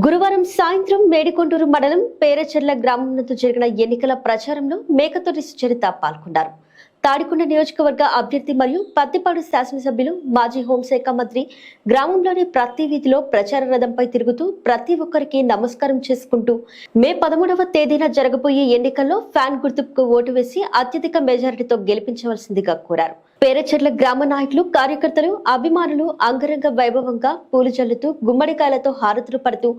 గురువారం సాయంత్రం మేడికొండూరు మండలం పేరచెర్ల గ్రామం నందు జరిగిన ఎన్నికల ప్రచారంలో మేకతోటి సుచరిత పాల్గొన్నారు. తాడికొండ నియోజకవర్గ అభ్యర్థి మరియు పత్తిపాడు శాసనసభ్యులు మాజీ హోంశాఖ మంత్రి గ్రామంలోని ప్రతి వీధిలో ప్రచార రథంపై తిరుగుతూ ప్రతి ఒక్కరికి నమస్కారం చేసుకుంటూ మే 13వ తేదీన జరగబోయే ఎన్నికల్లో ఫ్యాన్ గుర్తుకు ఓటు వేసి అత్యధిక మెజారిటీతో గెలిపించవలసిందిగా కోరారు. పేరచెర్ల గ్రామ నాయకులు, కార్యకర్తలు, అభిమానులు అంగరంగ వైభవంగా పూలు జల్లుతూ గుమ్మడికాయలతో హారతులు పడుతూ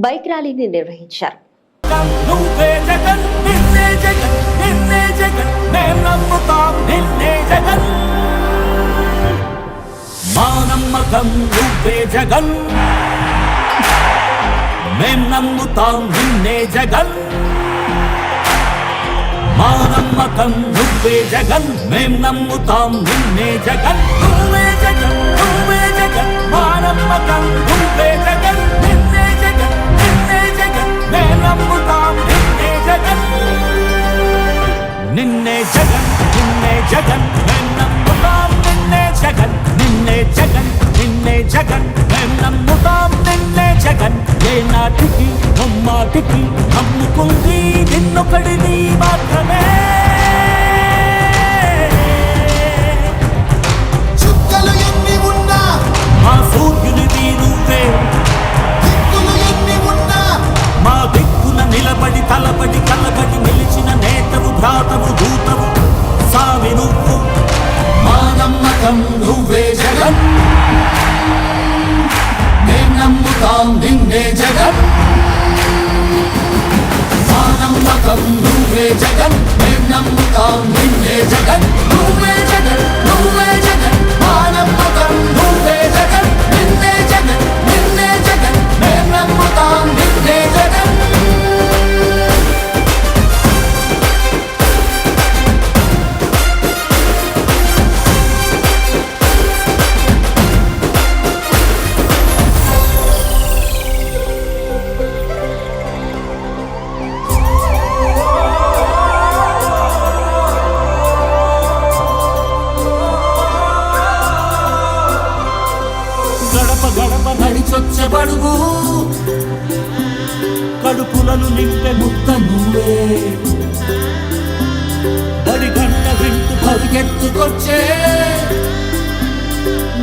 బైక్ ర్యాలీని నిర్వహించారు. మా నమ్మకం నువ్వే జగన్, మేం నమ్ముతాం నిన్నే జగన్. నువ్వే జగన్, నువ్వే జగన్, మా నమ్మకం నువ్వే జగన్. నిన్నే జగన్, నిన్నే జగన్, మేం నమ్ముతాం నిన్నే జగన్. నిన్నే జగన్, నిన్నే జగన్, మేం నమ్ముతాం నిన్నే జగన్. నిన్నే జగన్, నిన్నే జగన్, మేం నమ్ముతాం నిన్నే జగన్. ఏ నాటికి నమ్మాటికి నమ్ముకుంది నిన్నొకడిని మాత్రమే. చుక్కలు ఎన్ని ఉన్నా మా సూర్యునిది నువ్వే, దిక్కులు ఎన్ని ఉన్నా మా దిక్కున నిలబడి తలబడి కలబడి నిలిచిన నేతవు, భ్రాతవు, దూతవు, సావి నువ్వు. మా నమ్మకం నువ్వే జగన్, మేం నమ్ముతాం నిన్నే జగన్. మా నమ్మకం నువ్వే జగన్, మేం నమ్ముతాం నిన్నే జగన్. నువ్వే జగన్, నువ్వే జగన్, మా నమ్మకం నువ్వే జగన్. నిన్నే జగన్, నిన్నే జగన్, మేం నమ్ముతాం నిన్నే జగన్. గడప గడప నడిచొచ్చబడుగు కడుపులను నింపే ముద్ద నువ్వే. బడి గంట వింటూ పరిగెత్తుకొచ్చే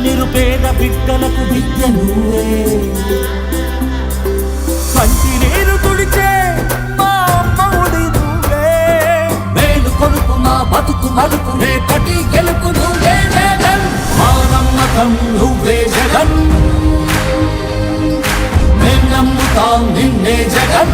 నిరుపేద బిడ్డలకు విద్య నువ్వే. కంటి నీరు తుడిచే మా అమ్మఒడి నువ్వే. మేలు కొడుకు మా బతుకు మలుపు రేపటి గెలుపు నువ్వే జగన్. మా నమ్మకం నువ్వే జగన్, మేం నమ్ముతాం నిన్నే జగన్.